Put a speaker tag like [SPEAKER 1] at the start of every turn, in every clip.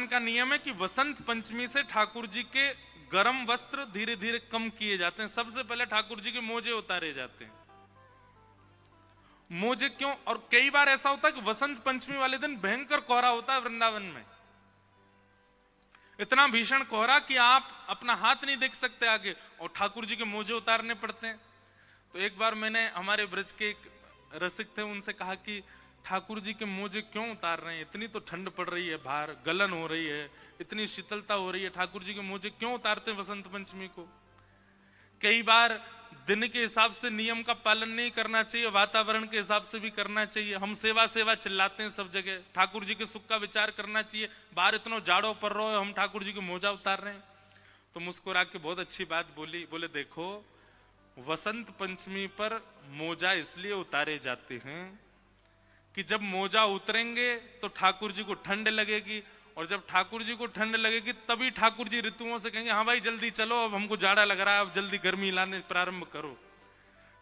[SPEAKER 1] का नियम है कि वसंत पंचमी से ठाकुर जी के गर्म वस्त्र धीरे धीरे कम किए जाते हैं। सबसे पहले ठाकुर जी के मोजे उतारे जाते हैं। मोजे क्यों? और कई बार ऐसा होता है कि वसंत पंचमी वाले दिन भयंकर कोहरा होता है वृंदावन में, इतना भीषण कोहरा कि आप अपना हाथ नहीं देख सकते आगे, और ठाकुर जी के मोजे उतारने पड़ते हैं। तो एक बार मैंने हमारे ब्रज के एक रसिक थे, उनसे कहा कि ठाकुर जी के मोजे क्यों उतार रहे हैं? इतनी तो ठंड पड़ रही है, बाहर गलन हो रही है, इतनी शीतलता हो रही है, ठाकुर जी के मोजे क्यों उतारते हैं वसंत पंचमी को? कई बार दिन के हिसाब से नियम का पालन नहीं करना चाहिए, वातावरण के हिसाब से भी करना चाहिए। हम सेवा सेवा चिल्लाते हैं सब जगह, ठाकुर जी के सुख का विचार करना चाहिए। बाहर इतना जाड़ो पड़ रहा है, हम ठाकुर जी के मोजा उतार रहे हैं। तो मुस्कुरा के बहुत अच्छी बात बोली, बोले देखो वसंत पंचमी पर मोजा इसलिए उतारे जाते हैं कि जब मोजा उतरेंगे तो ठाकुर जी को ठंड लगेगी, और जब ठाकुर जी को ठंड लगेगी तभी ठाकुर जी ऋतुओं से कहेंगे हाँ भाई जल्दी चलो, अब हमको जाड़ा लग रहा है, अब जल्दी गर्मी लाने प्रारंभ करो।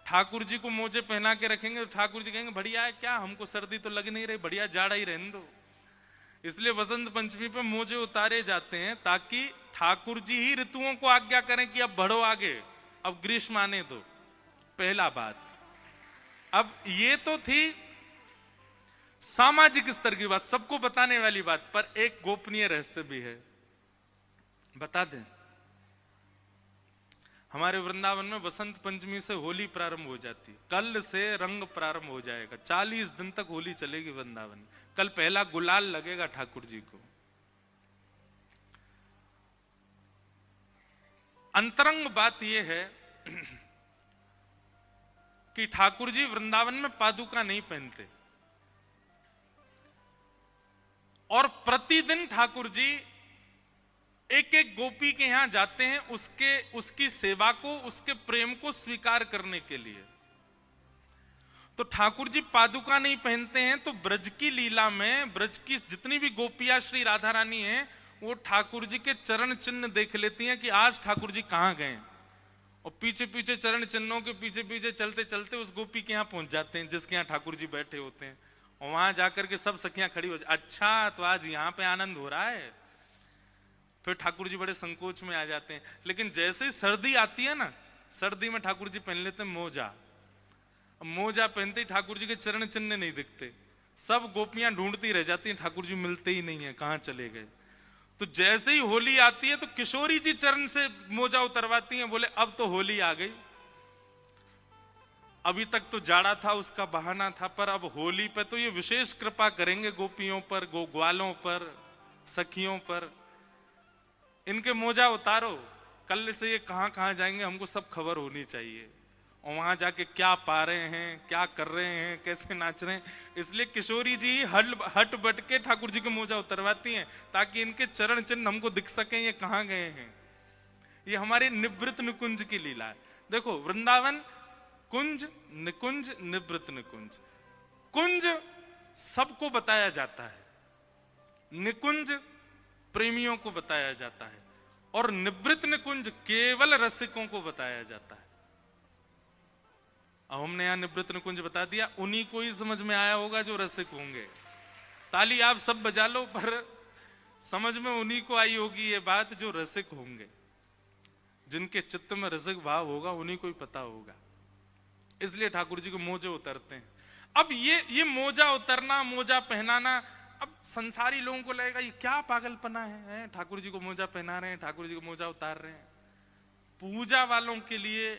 [SPEAKER 1] ठाकुर जी को मोजे पहना के रखेंगे तो ठाकुर जी कहेंगे बढ़िया है, क्या हमको सर्दी तो लग नहीं रही, बढ़िया जाड़ा ही रहने दो। इसलिए वसंत पंचमी पे मोजे उतारे जाते हैं ताकि ठाकुर जी ही ऋतुओं को आज्ञा करें कि अब बढ़ो आगे, अब ग्रीष्म आने दो। पहला बात। अब ये तो थी सामाजिक स्तर की बात, सबको बताने वाली बात, पर एक गोपनीय रहस्य भी है, बता दें। हमारे वृंदावन में वसंत पंचमी से होली प्रारंभ हो जाती है, कल से रंग प्रारंभ हो जाएगा, 40 दिन तक होली चलेगी वृंदावन में। कल पहला गुलाल लगेगा ठाकुर जी को। अंतरंग बात यह है कि ठाकुर जी वृंदावन में पादुका नहीं पहनते, और प्रतिदिन ठाकुर जी एक एक गोपी के यहां जाते हैं उसकी सेवा को, उसके प्रेम को स्वीकार करने के लिए। तो ठाकुर जी पादुका नहीं पहनते हैं, तो ब्रज की लीला में ब्रज की जितनी भी गोपियां श्री राधा रानी हैं वो ठाकुर जी के चरण चिन्ह देख लेती हैं कि आज ठाकुर जी कहां गए, और पीछे पीछे चरण चिन्हों के पीछे पीछे चलते चलते उस गोपी के यहां पहुंच जाते हैं जिसके यहां ठाकुर जी बैठे होते हैं। और वहां जाकर के सब सखियां खड़ी हो, अच्छा तो आज यहां पे आनंद हो रहा है। फिर ठाकुर जी बड़े संकोच में आ जाते हैं। लेकिन जैसे ही सर्दी आती है ना, सर्दी में ठाकुर जी पहन लेते हैं मोजा। मोजा पहनते ही ठाकुर जी के चरण चिन्ह नहीं दिखते, सब गोपियां ढूंढती रह जाती हैं, ठाकुर जी मिलते ही नहीं है, कहां चले गए। तो जैसे ही होली आती है तो किशोरी जी चरण से मोजा उतरवाती हैं, बोले अब तो होली आ गई, अभी तक तो जाड़ा था उसका बहाना था, पर अब होली पे तो ये विशेष कृपा करेंगे गोपियों पर, ग्वालों पर, सखियों पर, इनके मोजा उतारो, कल से ये कहां कहां जाएंगे हमको सब खबर होनी चाहिए, और वहां जाके क्या पा रहे हैं, क्या कर रहे हैं, कैसे नाच रहे हैं। इसलिए किशोरी जी हट बट के ठाकुर जी के मोजा उतरवाती हैं ताकि इनके चरण चिन्ह हमको दिख सकें ये कहां गए हैं। ये हमारे निवृत्त निकुंज की लीला है। देखो वृंदावन कुंज निकुंज निवृत्त निकुंज, कुंज सबको बताया जाता है, निकुंज प्रेमियों को बताया जाता है, और निवृत्त निकुंज केवल रसिकों को बताया जाता है। अब हमने यहां निवृत्त निकुंज बता दिया, उन्हीं को ही समझ में आया होगा जो रसिक होंगे। ताली आप सब बजा लो, पर समझ में उन्हीं को आई होगी ये बात जो रसिक होंगे, जिनके चित्त में रसिक भाव होगा उन्हीं को ही पता होगा। इसलिए ठाकुर जी को मोजे उतरते हैं। अब ये मोजा उतरना, मोजा पहनाना, अब संसारी लोगों को लगेगा ये क्या पागलपना है, ठाकुर जी को मोजा पहना रहे हैं, ठाकुर जी को मोजा उतार रहे हैं। पूजा वालों के लिए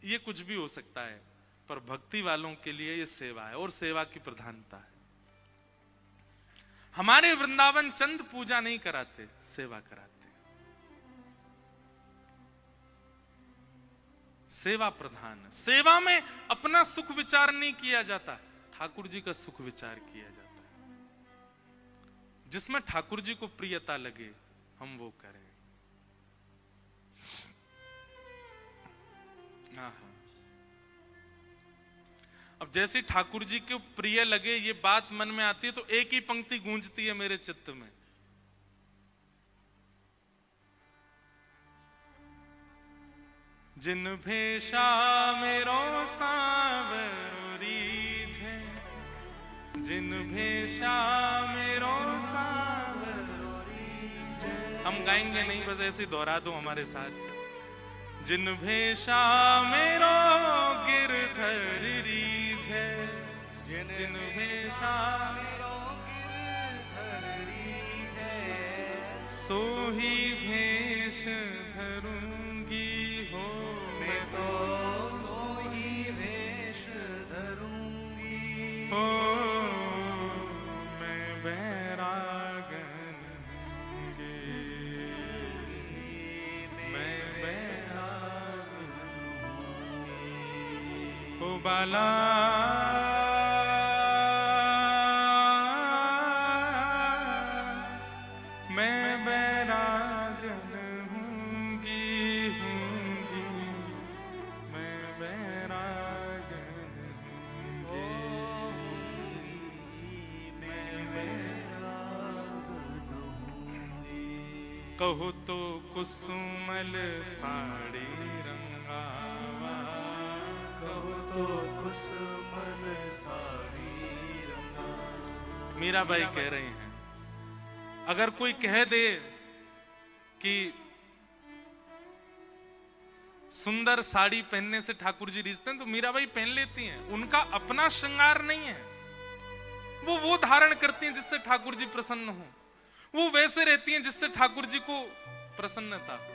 [SPEAKER 1] ये कुछ भी हो सकता है, पर भक्ति वालों के लिए ये सेवा है, और सेवा की प्रधानता है। हमारे वृंदावन चंद पूजा नहीं कराते, सेवा कराते, सेवा प्रधान। सेवा में अपना सुख विचार नहीं किया जाता, ठाकुर जी का सुख विचार किया जाता है। जिसमें ठाकुर जी को प्रियता लगे हम वो करें। अब जैसे ठाकुर जी को प्रिय लगे ये बात मन में आती है तो एक ही पंक्ति गूंजती है मेरे चित्त में, जिन भेषा मेरो सांवरी छे, जिन भेषा मेरो सांवरी हम गाएंगे नहीं, बस ऐसे ही दोहरा दो हमारे साथ। जिन भेषा मेरो गिरधर रीझे, जिन भेषा मेरो गिरधर रीझे, सोही भेष धरूंगी हो मैं तो, सोही भेष धरूंगी हो मैं बैरागन होंगे, मैं बैरागन हो बाला। कहो तो कुसुमल साड़ी रंगावा, कहो तो कुसुमल साड़ी रंगावा। मीराबाई कह रही हैं, अगर कोई कह दे कि सुंदर साड़ी पहनने से ठाकुर जी रिझते हैं, तो मीराबाई पहन लेती हैं। उनका अपना श्रृंगार नहीं है, वो धारण करती हैं जिससे ठाकुर जी प्रसन्न हो, वो वैसे रहती हैं जिससे ठाकुर जी को प्रसन्नता हो।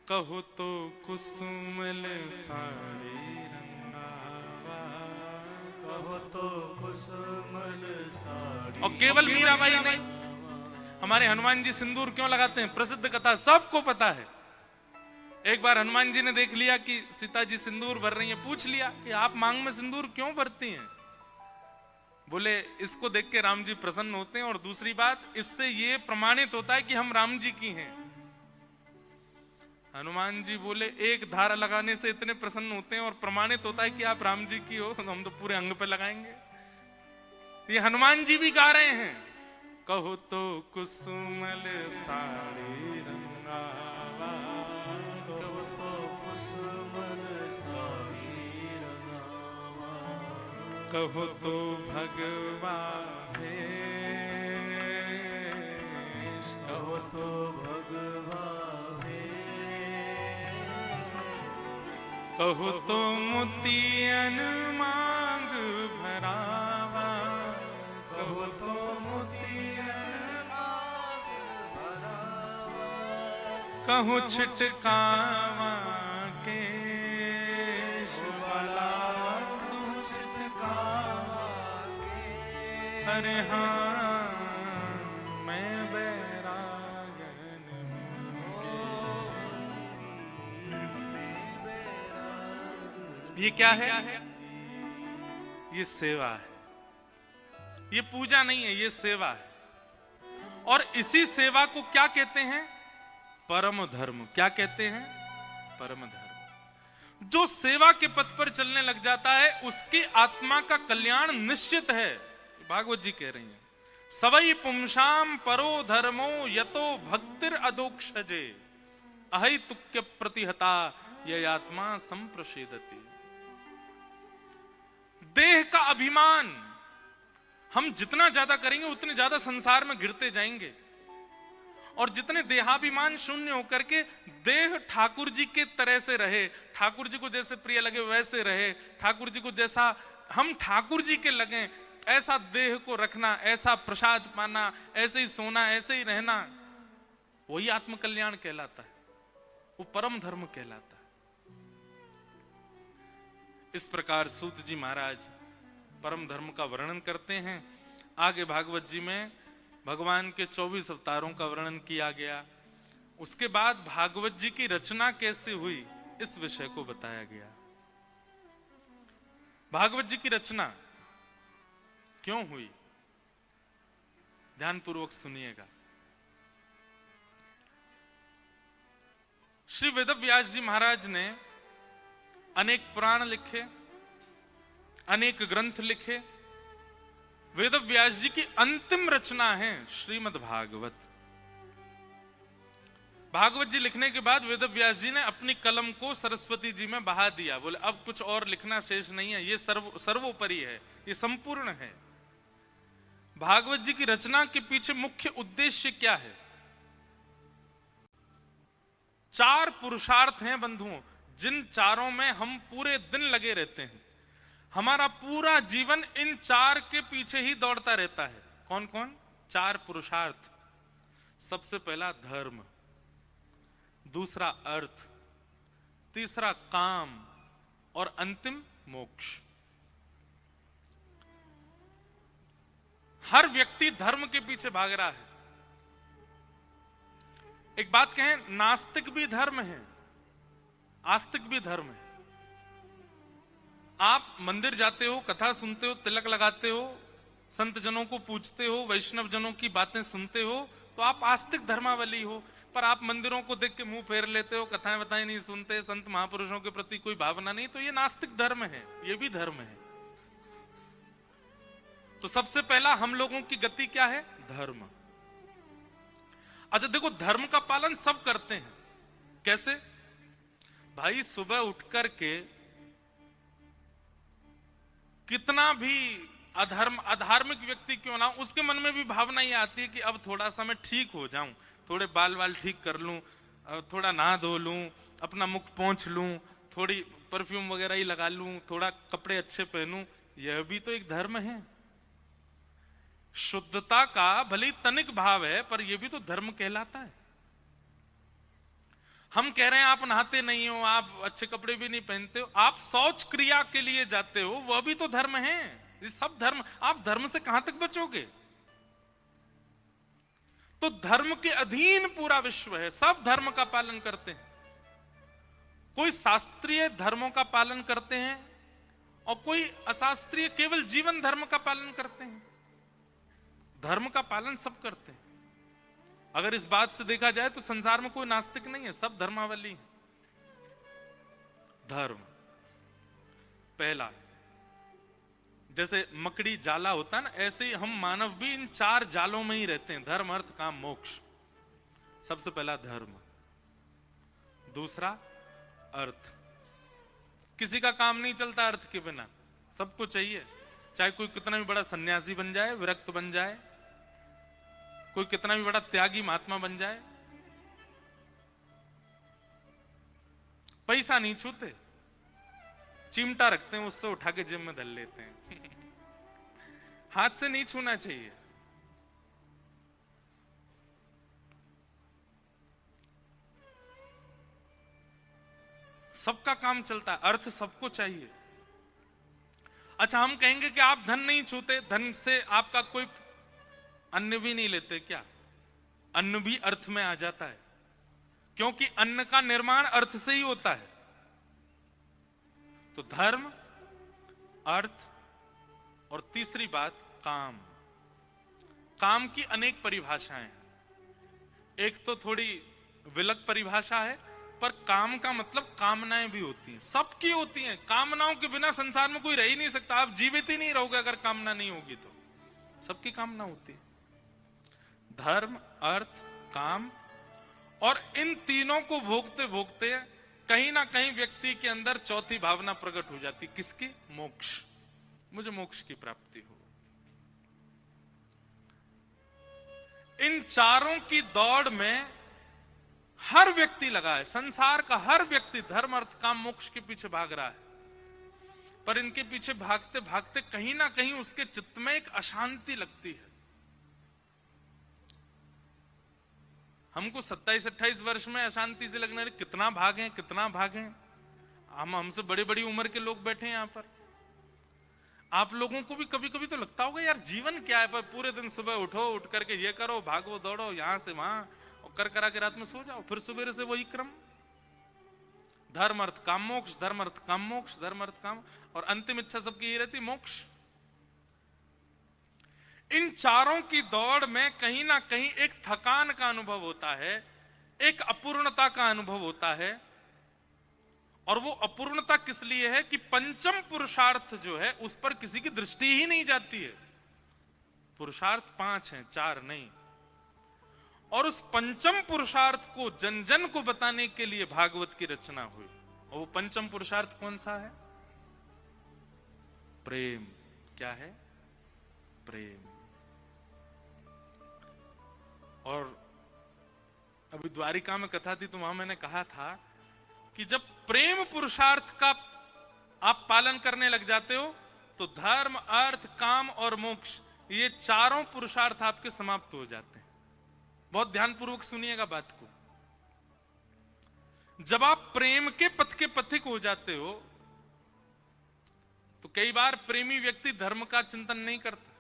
[SPEAKER 1] कहो तो कुसुमल साड़ी रंगावा, कहो तो कुसुमल साड़ी। और केवल मीराबाई नहीं, हमारे हनुमान जी सिंदूर क्यों लगाते हैं, प्रसिद्ध कथा सबको पता है। एक बार हनुमान जी ने देख लिया कि सीता जी सिंदूर भर रही हैं, पूछ लिया कि आप मांग में सिंदूर क्यों भरती हैं। बोले इसको देख के राम जी प्रसन्न होते हैं, और दूसरी बात इससे ये प्रमाणित होता है कि हम राम जी की हैं। हनुमान जी बोले एक धारा लगाने से इतने प्रसन्न होते हैं और प्रमाणित होता है कि आप राम जी की हो, तो हम तो पूरे अंग पे लगाएंगे। ये हनुमान जी भी गा रहे हैं, कहो तो कुसुमल साड़ी रंगावा, कहो तो कुसुमल साड़ी रंगावा, कहो तो भगवा भेष, कहो तो भगवा कहो तो मोतियन मांग भरावा, कहो तो मोतियन मांग भरावा, कहो छिटकावा केश वाला, कहो छिटकावा केश। अरे हाँ मैं ये क्या है, ये सेवा है, ये पूजा नहीं है, ये सेवा है। और इसी सेवा को क्या कहते हैं, परम धर्म। क्या कहते हैं, परम धर्म। जो सेवा के पथ पर चलने लग जाता है उसकी आत्मा का कल्याण निश्चित है। भागवत जी कह रही हैं, सवई पुंसाम परो धर्मो यतो भक्तिर अदोक्षजे, अहि तुक्य प्रतिहता ये आत्मा संप्रषेदति। देह का अभिमान हम जितना ज्यादा करेंगे उतने ज्यादा संसार में गिरते जाएंगे, और जितने देहाभिमान शून्य होकर के देह ठाकुर जी के तरह से रहे, ठाकुर जी को जैसे प्रिय लगे वैसे रहे, ठाकुर जी को जैसा हम ठाकुर जी के लगे ऐसा देह को रखना, ऐसा प्रसाद पाना, ऐसे ही सोना, ऐसे ही रहना, वही आत्म कल्याण कहलाता है, वो परम धर्म कहलाता है। इस प्रकार सूत जी महाराज परम धर्म का वर्णन करते हैं। आगे भागवत जी में भगवान के 24 अवतारों का वर्णन किया गया। उसके बाद भागवत जी की रचना कैसे हुई इस विषय को बताया गया। भागवत जी की रचना क्यों हुई, ध्यानपूर्वक सुनिएगा। श्री वेदव्यास जी महाराज ने अनेक पुराण लिखे, अनेक ग्रंथ लिखे। वेदव्यास जी की अंतिम रचना है श्रीमद् भागवत। भागवत जी लिखने के बाद वेदव्यास जी ने अपनी कलम को सरस्वती जी में बहा दिया। बोले अब कुछ और लिखना शेष नहीं है, ये सर्वोपरि है, ये संपूर्ण है। भागवत जी की रचना के पीछे मुख्य उद्देश्य क्या है? 4 पुरुषार्थ हैं बंधुओं, जिन चारों में हम पूरे दिन लगे रहते हैं। हमारा पूरा जीवन इन 4 के पीछे ही दौड़ता रहता है। कौन कौन? 4 पुरुषार्थ। सबसे पहला धर्म, दूसरा अर्थ, तीसरा काम और अंतिम मोक्ष। हर व्यक्ति धर्म के पीछे भाग रहा है। एक बात कहें, नास्तिक भी धर्म है, आस्तिक भी धर्म है। आप मंदिर जाते हो, कथा सुनते हो, तिलक लगाते हो, संत जनों को पूछते हो, वैष्णव जनों की बातें सुनते हो, तो आप आस्तिक धर्मावली हो। पर आप मंदिरों को देख के मुंह फेर लेते हो, कथाएं बताएं नहीं सुनते, संत महापुरुषों के प्रति कोई भावना नहीं, तो ये नास्तिक धर्म है, ये भी धर्म है। तो सबसे पहला हम लोगों की गति क्या है? धर्म। अच्छा देखो, धर्म का पालन सब करते हैं। कैसे? भाई सुबह उठ करके कितना भी अधार्मिक व्यक्ति क्यों ना, उसके मन में भी भावना ये आती है कि अब थोड़ा सा मैं ठीक हो जाऊं, थोड़े बाल वाल ठीक कर लूं, थोड़ा नहा धो लूं, अपना मुख पोंछ लूं, थोड़ी परफ्यूम वगैरह ही लगा लूं, थोड़ा कपड़े अच्छे पहनूं। यह भी तो एक धर्म है। शुद्धता का भले तनिक भाव है, पर यह भी तो धर्म कहलाता है। हम कह रहे हैं आप नहाते नहीं हो, आप अच्छे कपड़े भी नहीं पहनते हो, आप शौच क्रिया के लिए जाते हो, वह भी तो धर्म है। ये सब धर्म। आप धर्म से कहां तक बचोगे? तो धर्म के अधीन पूरा विश्व है, सब धर्म का पालन करते हैं। कोई शास्त्रीय धर्मों का पालन करते हैं और कोई अशास्त्रीय केवल जीवन धर्म का पालन करते हैं। धर्म का पालन सब करते हैं। अगर इस बात से देखा जाए तो संसार में कोई नास्तिक नहीं है, सब धर्मावली है। धर्म पहला, जैसे मकड़ी जाला होता है ना, ऐसे ही हम मानव भी इन 4 जालों में ही रहते हैं, धर्म अर्थ काम मोक्ष। सबसे पहला धर्म, दूसरा अर्थ। किसी का काम नहीं चलता अर्थ के बिना, सबको चाहिए। चाहे कोई कितना भी बड़ा सन्यासी बन जाए, विरक्त बन जाए, कोई कितना भी बड़ा त्यागी महात्मा बन जाए, पैसा नहीं छूते, चिमटा रखते हैं, उससे उठा के जेब में धर लेते हैं। हाथ से नहीं छूना चाहिए। सबका काम चलता है, अर्थ सबको चाहिए। अच्छा, हम कहेंगे कि आप धन नहीं छूते, धन से आपका कोई अन्न भी नहीं लेते क्या? अन्न भी अर्थ में आ जाता है, क्योंकि अन्न का निर्माण अर्थ से ही होता है। तो धर्म, अर्थ और तीसरी बात काम। काम की अनेक परिभाषाएं हैं। एक तो थोड़ी विलग परिभाषा है, पर काम का मतलब कामनाएं भी होती हैं, सबकी होती हैं। कामनाओं के बिना संसार में कोई रह ही नहीं सकता। आप जीवित ही नहीं रहोगे अगर कामना नहीं होगी तो। सबकी कामना होती है। धर्म, अर्थ, काम, और इन तीनों को भोगते भोगते कहीं ना कहीं व्यक्ति के अंदर चौथी भावना प्रकट हो जाती। किसकी? मोक्ष। मुझे मोक्ष की प्राप्ति हो। इन चारों की दौड़ में हर व्यक्ति लगा है। संसार का हर व्यक्ति धर्म, अर्थ, काम, मोक्ष के पीछे भाग रहा है। पर इनके पीछे भागते भागते कहीं ना कहीं उसके चित्त में एक अशांति लगती है। हमको 27-28 वर्ष में अशांति से लगने, कितना भागें कितना भागें। हमसे बड़ी बड़ी उम्र के लोग बैठे हैं यहां पर। आप लोगों को भी कभी कभी तो लगता होगा यार जीवन क्या है, पर पूरे दिन सुबह उठो, उठ करके ये करो, भागो दौड़ो यहां से वहां, और कर करा के रात में सो जाओ, फिर सुबह से वही क्रम। धर्म अर्थ काम मोक्ष, धर्म अर्थ काम मोक्ष, धर्म अर्थ काम, और अंतिम इच्छा सबकी ये रहती मोक्ष। इन चारों की दौड़ में कहीं ना कहीं एक थकान का अनुभव होता है, एक अपूर्णता का अनुभव होता है। और वो अपूर्णता किस लिए है कि पंचम पुरुषार्थ जो है उस पर किसी की दृष्टि ही नहीं जाती है। पुरुषार्थ 5 हैं, 4 नहीं। और उस पंचम पुरुषार्थ को जन जन को बताने के लिए भागवत की रचना हुई। और वो पंचम पुरुषार्थ कौन सा है? प्रेम। क्या है? प्रेम। द्वारिका में कथा थी तो वहां मैंने कहा था कि जब प्रेम पुरुषार्थ का आप पालन करने लग जाते हो तो धर्म, अर्थ, काम और मोक्ष, ये चारों पुरुषार्थ आपके समाप्त हो जाते हैं। बहुत ध्यानपूर्वक सुनिएगा बात को। जब आप प्रेम के पथ के पथिक हो जाते हो तो कई बार प्रेमी व्यक्ति धर्म का चिंतन नहीं करता,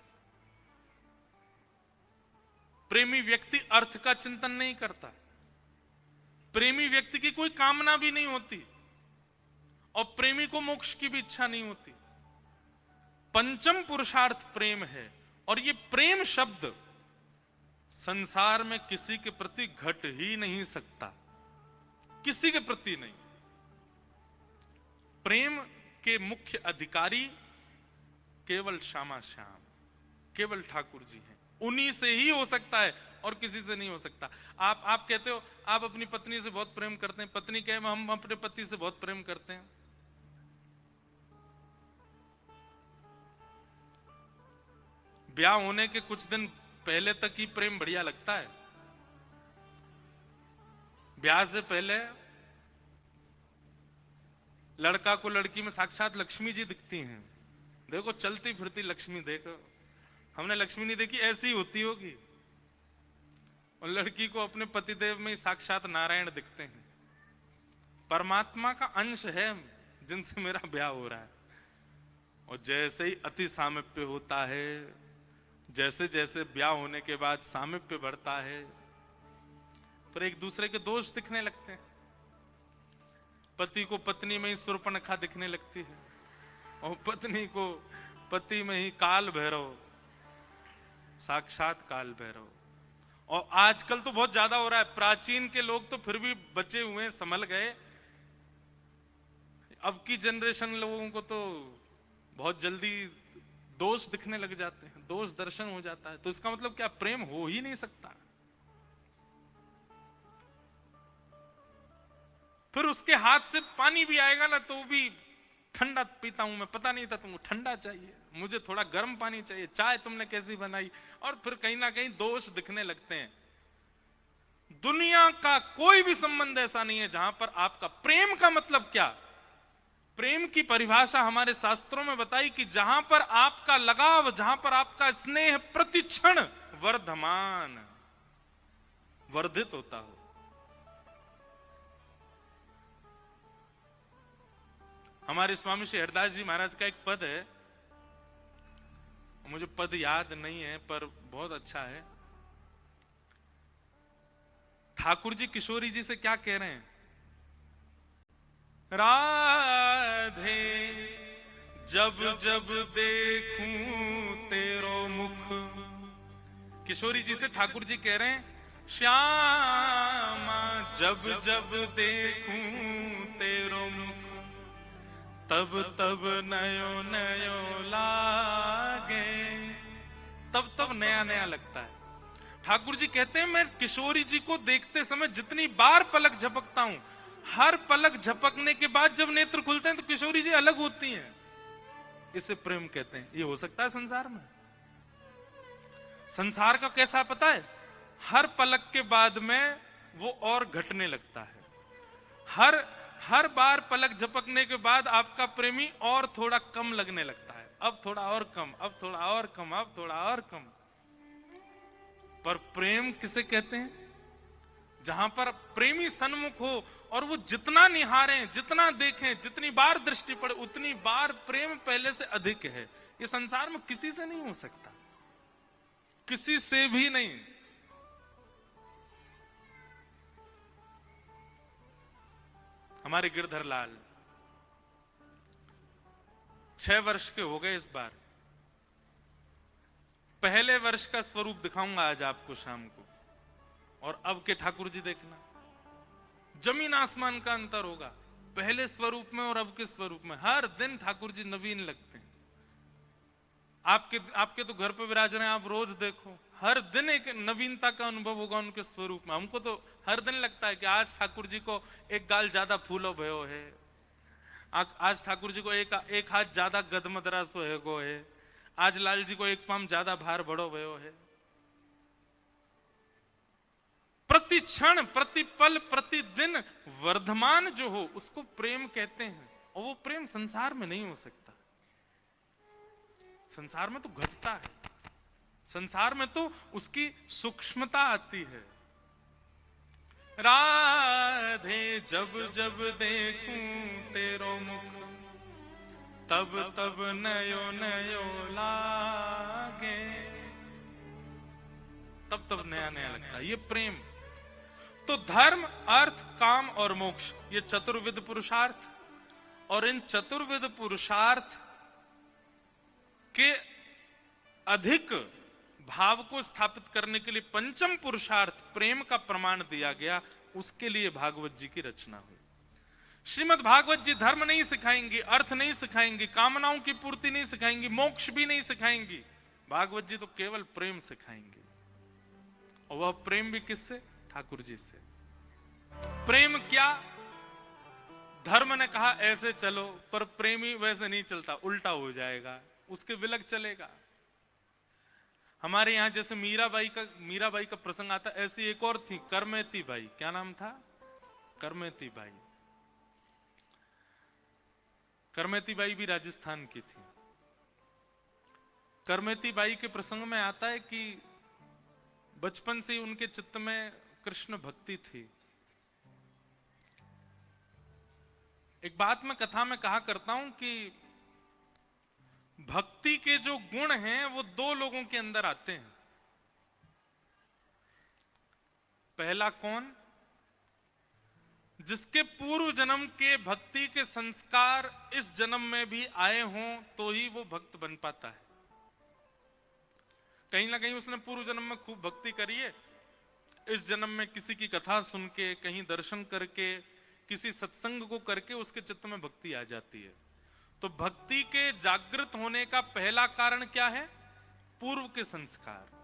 [SPEAKER 1] प्रेमी व्यक्ति अर्थ का चिंतन नहीं करता, प्रेमी व्यक्ति की कोई कामना भी नहीं होती और प्रेमी को मोक्ष की भी इच्छा नहीं होती। पंचम पुरुषार्थ प्रेम है और ये प्रेम शब्द संसार में किसी के प्रति घट ही नहीं सकता, किसी के प्रति नहीं। प्रेम के मुख्य अधिकारी केवल श्यामा श्याम, केवल ठाकुर जी हैं, उन्हीं से ही हो सकता है और किसी से नहीं हो सकता। आप कहते हो आप अपनी पत्नी से बहुत प्रेम करते हैं, पत्नी कहे हम अपने पति से बहुत प्रेम करते हैं। ब्याह होने के कुछ दिन पहले तक ही प्रेम बढ़िया लगता है। ब्याह से पहले लड़का को लड़की में साक्षात लक्ष्मी जी दिखती हैं। देखो चलती फिरती लक्ष्मी, देखो हमने लक्ष्मी नहीं देखी, ऐसी होती होगी। और लड़की को अपने पतिदेव में साक्षात नारायण दिखते हैं। परमात्मा का अंश है जिनसे मेरा ब्याह हो रहा है। और जैसे ही अति सामीप्य होता है, जैसे जैसे ब्याह होने के बाद सामीप्य बढ़ता है, फिर एक दूसरे के दोष दिखने लगते हैं। पति को पत्नी में ही शूर्पणखा दिखने लगती है और पत्नी को पति में ही काल भैरव, साक्षात काल भैरव। और आजकल तो बहुत ज्यादा हो रहा है। प्राचीन के लोग तो फिर भी बचे हुए, संभल गए। अब की जनरेशन लोगों को तो बहुत जल्दी दोष दिखने लग जाते हैं, दोष दर्शन हो जाता है। तो इसका मतलब क्या, प्रेम हो ही नहीं सकता। फिर उसके हाथ से पानी भी आएगा ना तो भी ठंडा पीता हूं मैं, पता नहीं था तुमको ठंडा चाहिए, मुझे थोड़ा गर्म पानी चाहिए, चाय तुमने कैसी बनाई। और फिर कहीं ना कहीं दोष दिखने लगते हैं। दुनिया का कोई भी संबंध ऐसा नहीं है जहां पर आपका प्रेम का मतलब क्या। प्रेम की परिभाषा हमारे शास्त्रों में बताई कि जहां पर आपका लगाव, जहां पर आपका स्नेह प्रतिक्षण वर्धमान, वर्धित होता हो। हमारे स्वामी श्री हरिदास जी महाराज का एक पद है, मुझे पद याद नहीं है पर बहुत अच्छा है। ठाकुर जी किशोरी जी से क्या कह रहे हैं, राधे जब जब देखूं तेरो मुख। किशोरी जी से ठाकुर जी कह रहे हैं, श्यामा जब जब देखूं तेरो मुख, तब तब नयो नयो लागे। तब तब नया नया लगता है। ठाकुर जी कहते हैं, मैं किशोरी जी को देखते समय जितनी बार पलक झपकता हूं, हर पलक झपकने के बाद जब नेत्र खुलते हैं तो किशोरी जी अलग होती हैं। इसे प्रेम कहते हैं। ये हो सकता है संसार में? संसार का कैसा पता है, हर पलक के बाद में वो और घटने लगता है। हर बार पलक झपकने के बाद आपका प्रेमी और थोड़ा कम लगने लगता है। अब थोड़ा और कम, अब थोड़ा और कम, अब थोड़ा और कम। पर प्रेम किसे कहते हैं? जहां पर प्रेमी सन्मुख हो और वो जितना निहारें, जितना देखें, जितनी बार दृष्टि पड़े, उतनी बार प्रेम पहले से अधिक है। ये संसार में किसी से नहीं हो सकता, किसी से भी नहीं। हमारे गिरधर लाल 6 वर्ष के हो गए इस बार। पहले वर्ष का स्वरूप दिखाऊंगा आज आपको शाम को, और अब के ठाकुर जी देखना, जमीन आसमान का अंतर होगा पहले स्वरूप में और अब के स्वरूप में। हर दिन ठाकुर जी नवीन लगते हैं। आपके तो घर पे विराज रहे हैं, आप रोज देखो, हर दिन एक नवीनता का अनुभव होगा उनके स्वरूप में। हमको तो हर दिन लगता है कि आज ठाकुर जी को एक गाल ज्यादा फूलो भयो है, आज ठाकुर जी को एक हाथ ज्यादा गदमदरा सो है गो है, आज लाल जी को एक पाम ज्यादा भार बड़ो भयो है। प्रति क्षण, प्रति पल, प्रतिदिन वर्धमान जो हो उसको प्रेम कहते हैं। और वो प्रेम संसार में नहीं हो सकता। संसार में तो घटता है, संसार में तो उसकी सूक्ष्मता आती है। राधे जब जब देखूं तेरो मुख, तब तब नयो नयो लागे। तब तब नया नया लगता है ये प्रेम। तो धर्म, अर्थ, काम और मोक्ष, ये चतुर्विध पुरुषार्थ, और इन चतुर्विध पुरुषार्थ के अधिक भाव को स्थापित करने के लिए पंचम पुरुषार्थ प्रेम का प्रमाण दिया गया। उसके लिए भागवत जी की रचना हुई। श्रीमद् भागवत जी धर्म नहीं सिखाएंगी, अर्थ नहीं सिखाएंगी, कामनाओं की पूर्ति नहीं सिखाएंगी, मोक्ष भी नहीं सिखाएंगी। भागवत जी तो केवल प्रेम सिखाएंगे। और वह प्रेम भी किससे? ठाकुर जी से। प्रेम क्या? धर्म ने कहा ऐसे चलो, पर प्रेमी वैसे नहीं चलता, उल्टा हो जाएगा, उसके विलग चलेगा। हमारे यहां जैसे मीराबाई का प्रसंग आता, ऐसी एक और थी करमेती बाई। क्या नाम था? करमेती बाई। करमेती बाई भी राजस्थान की थी। करमेती बाई के प्रसंग में आता है कि बचपन से ही उनके चित्त में कृष्ण भक्ति थी। एक बात मैं कथा में कहा करता हूं कि भक्ति के जो गुण हैं वो दो लोगों के अंदर आते हैं। पहला कौन? जिसके पूर्व जन्म के भक्ति के संस्कार इस जन्म में भी आए हों तो ही वो भक्त बन पाता है। कहीं ना कहीं उसने पूर्व जन्म में खूब भक्ति करी है, इस जन्म में किसी की कथा सुन के, कहीं दर्शन करके, किसी सत्संग को करके उसके चित्त में भक्ति आ जाती है। तो भक्ति के जागृत होने का पहला कारण क्या है? पूर्व के संस्कार।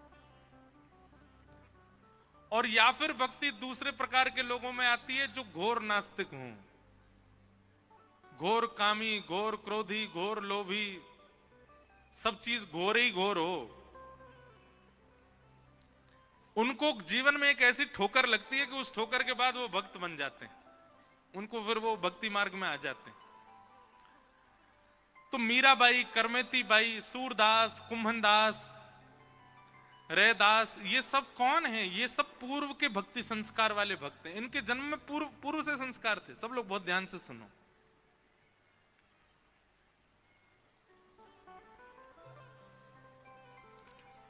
[SPEAKER 1] और या फिर भक्ति दूसरे प्रकार के लोगों में आती है जो घोर नास्तिक हों, घोर कामी, घोर क्रोधी, घोर लोभी, सब चीज घोर ही घोर हो। उनको जीवन में एक ऐसी ठोकर लगती है कि उस ठोकर के बाद वो भक्त बन जाते हैं, उनको फिर वो भक्ति मार्ग में आ जाते हैं। तो मीराबाई, करमेती बाई, सूरदास, कुंभनदास, रैदास, ये सब कौन है? ये सब पूर्व के भक्ति संस्कार वाले भक्त हैं। इनके जन्म में पूर्व से संस्कार थे। सब लोग बहुत ध्यान से सुनो।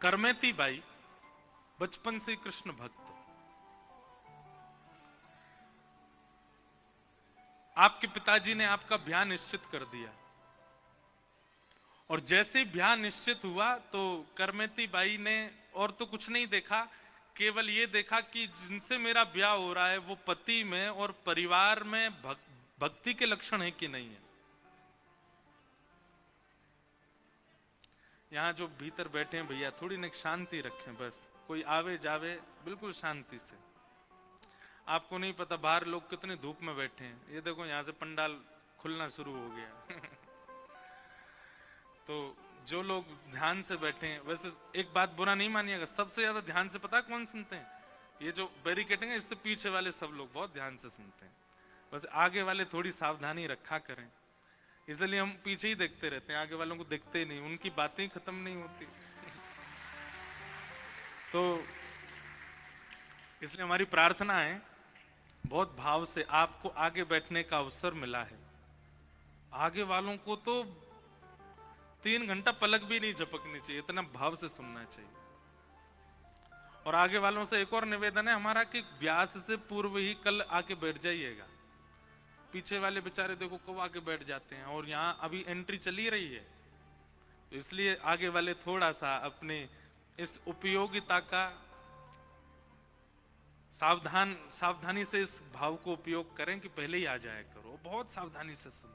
[SPEAKER 1] करमेती बाई बचपन से कृष्ण भक्त। आपके पिताजी ने आपका ब्याह निश्चित कर दिया, और जैसे ही ब्याह निश्चित हुआ तो करमेती बाई ने और तो कुछ नहीं देखा, केवल ये देखा कि जिनसे मेरा ब्याह हो रहा है वो पति में और परिवार में भक्ति के लक्षण है कि नहीं है। यहां जो भीतर बैठे हैं भैया, थोड़ी ना शांति रखें, बस कोई आवे जावे बिल्कुल शांति से। आपको नहीं पता बाहर लोग कितने धूप में बैठे हैं। ये देखो यहां से पंडाल खुलना शुरू हो गया। तो जो लोग ध्यान से बैठे हैं, वैसे एक बात बुरा नहीं मानिएगा, सबसे ज्यादा ध्यान से पता है कौन सुनते हैं? ये जो बैरिकेडिंग है इससे पीछे वाले सब लोग बहुत ध्यान से सुनते हैं। बस आगे वाले थोड़ी सावधानी रखा करें, इसलिए हम पीछे ही देखते रहते हैं, आगे वालों को देखते ही नहीं, उनकी बातें ही खत्म नहीं होती। तो इसलिए हमारी प्रार्थना है, बहुत भाव से आपको आगे बैठने का अवसर मिला है। आगे वालों को तो 3 घंटा पलक भी नहीं झपकनी चाहिए, इतना भाव से सुनना चाहिए। और आगे वालों से एक और निवेदन है हमारा कि व्यास से पूर्व ही कल आके बैठ जाइएगा। पीछे वाले बेचारे देखो कब आके बैठ जाते हैं, और यहाँ अभी एंट्री चली रही है, तो इसलिए आगे वाले थोड़ा सा अपने इस उपयोगिता का सावधानी से इस भाव को उपयोग करें कि पहले ही आ जाया करो, बहुत सावधानी से सुनो।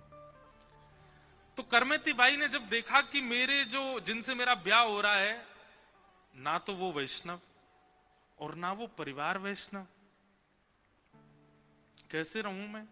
[SPEAKER 1] तो करमेती बाई ने जब देखा कि मेरे जो जिनसे मेरा ब्याह हो रहा है, ना तो वो वैष्णव और ना वो परिवार वैष्णव, कैसे रहूं मैं?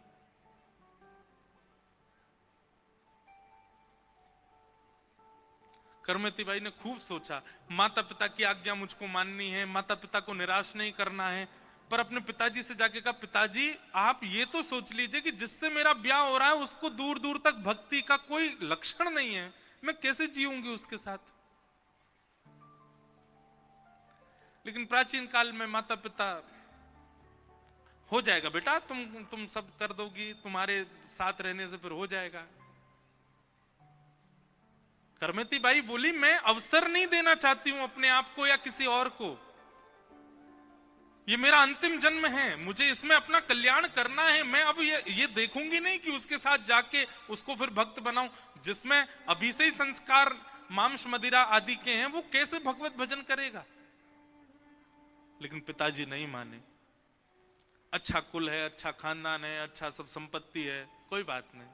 [SPEAKER 1] करमेती बाई ने खूब सोचा, माता पिता की आज्ञा मुझको माननी है, माता पिता को निराश नहीं करना है, पर अपने पिताजी से जाके कहा, पिताजी आप ये तो सोच लीजिए कि जिससे मेरा ब्याह हो रहा है उसको दूर दूर तक भक्ति का कोई लक्षण नहीं है, मैं कैसे जीऊंगी उसके साथ। लेकिन प्राचीन काल में माता पिता, हो जाएगा बेटा, तुम सब कर दोगी, तुम्हारे साथ रहने से फिर हो जाएगा। करमती बाई बोली, मैं अवसर नहीं देना चाहती हूं अपने आप को या किसी और को, ये मेरा अंतिम जन्म है, मुझे इसमें अपना कल्याण करना है। मैं अब ये देखूंगी नहीं कि उसके साथ जाके उसको फिर भक्त बनाऊं, जिसमें अभी से ही संस्कार मांस मदिरा आदि के हैं, वो कैसे भगवत भजन करेगा। लेकिन पिताजी नहीं माने। अच्छा कुल है, अच्छा खानदान है, अच्छा सब संपत्ति है, कोई बात नहीं।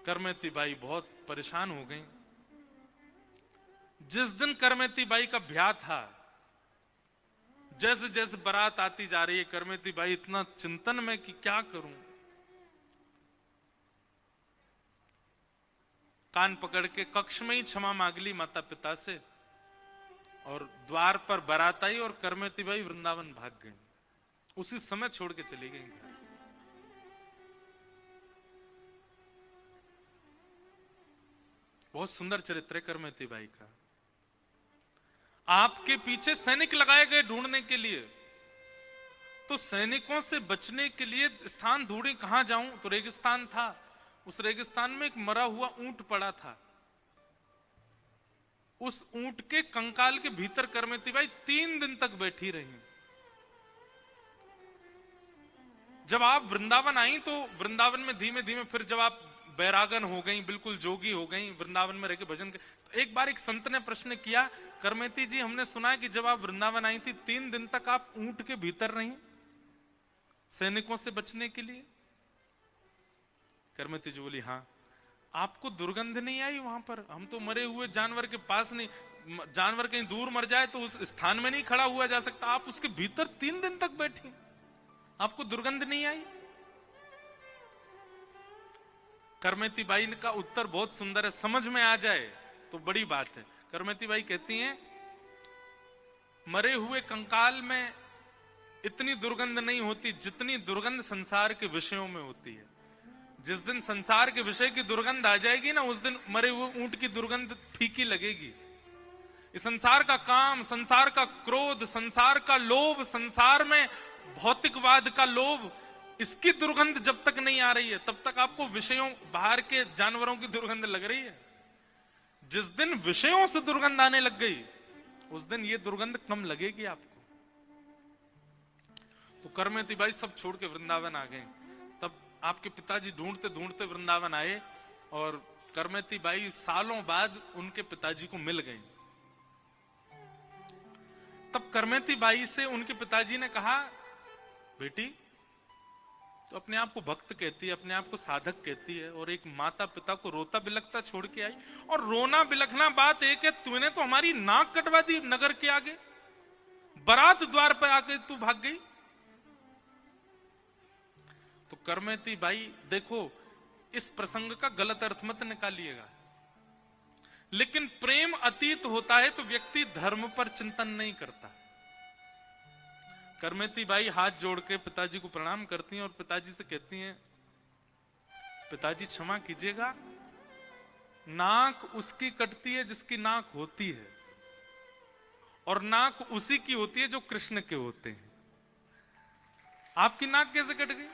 [SPEAKER 1] करमती बाई बहुत परेशान हो गई। जिस दिन करमती बाई का ब्याह था, जैसे जैसे बारात आती जा रही है, करमती बाई इतना चिंतन में कि क्या करूं। कान पकड़ के कक्ष में ही क्षमा मांग ली माता पिता से, और द्वार पर बारात आई और करमती बाई वृंदावन भाग गई, उसी समय छोड़ के चली गई। बहुत सुंदर चरित्र है करमती बाई का। आपके पीछे सैनिक लगाए गए ढूंढने के लिए, तो सैनिकों से बचने के लिए स्थान ढूंढे, कहां जाऊं, तो रेगिस्तान था। उस रेगिस्तान में एक मरा हुआ ऊंट पड़ा था, उस ऊंट के कंकाल के भीतर करमती बाई 3 दिन तक बैठी रही। जब आप वृंदावन आई तो वृंदावन में धीमे धीमे फिर जब आप बैरागन हो गई, बिल्कुल जोगी हो गई, वृंदावन में रहकर भजन कर, तो एक बार एक संत ने प्रश्न किया, करमती जी हमने सुना है कि जब आप वृंदावन आई थी 3 दिन तक आप ऊंट के भीतर रही सैनिकों से बचने के लिए। करमती जी बोली, हाँ। आपको दुर्गंध नहीं आई वहां पर? हम तो मरे हुए जानवर के पास नहीं, जानवर कहीं दूर मर जाए तो उस स्थान में नहीं खड़ा हुआ जा सकता, आप उसके भीतर 3 दिन तक बैठी, आपको दुर्गंध नहीं आई? करमती बाई का उत्तर बहुत सुंदर है, समझ में आ जाए तो बड़ी बात है। करमती बाई कहती हैं, मरे हुए कंकाल में इतनी दुर्गंध नहीं होती जितनी दुर्गंध संसार के विषयों में होती है। जिस दिन संसार के विषय की दुर्गंध आ जाएगी ना, उस दिन मरे हुए ऊंट की दुर्गंध फीकी लगेगी। इस संसार का काम, संसार का क्रोध, संसार का लोभ, संसार में भौतिकवाद का लोभ, इसकी दुर्गंध जब तक नहीं आ रही है तब तक आपको विषयों, बाहर के जानवरों की दुर्गंध लग रही है। जिस दिन विषयों से दुर्गंध आने लग गई, उस दिन ये दुर्गंध कम लगेगी आपको। तो करमती बाई सब छोड़ के वृंदावन आ गए। तब आपके पिताजी ढूंढते ढूंढते वृंदावन आए और करमती बाई सालों बाद उनके पिताजी को मिल गई। तब करमती बाई से उनके पिताजी ने कहा, बेटी तो अपने आप को भक्त कहती है, अपने आप को साधक कहती है, और एक माता पिता को रोता बिलखता छोड़ के आई। और रोना बिलखना बात एक है, तूने तो हमारी नाक कटवा दी नगर के आगे, बारात द्वार पर आके तू भाग गई। तो करमती बाई, देखो इस प्रसंग का गलत अर्थ मत निकालिएगा, लेकिन प्रेम अतीत होता है तो व्यक्ति धर्म पर चिंतन नहीं करता। करमती बाई हाथ जोड़ के पिताजी को प्रणाम करती हैं और पिताजी से कहती हैं, पिताजी क्षमा कीजिएगा, नाक उसकी कटती है जिसकी नाक होती है, और नाक उसी की होती है जो कृष्ण के होते हैं। आपकी नाक कैसे कट गई?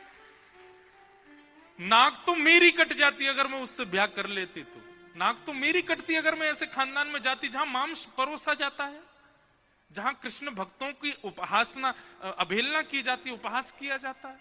[SPEAKER 1] नाक तो मेरी कट जाती अगर मैं उससे ब्याह कर लेती, तो नाक तो मेरी कटती अगर मैं ऐसे खानदान में जाती जहां मांस परोसा जाता है, जहां कृष्ण भक्तों की उपासना, अवहेलना की जाती, उपहास किया जाता है।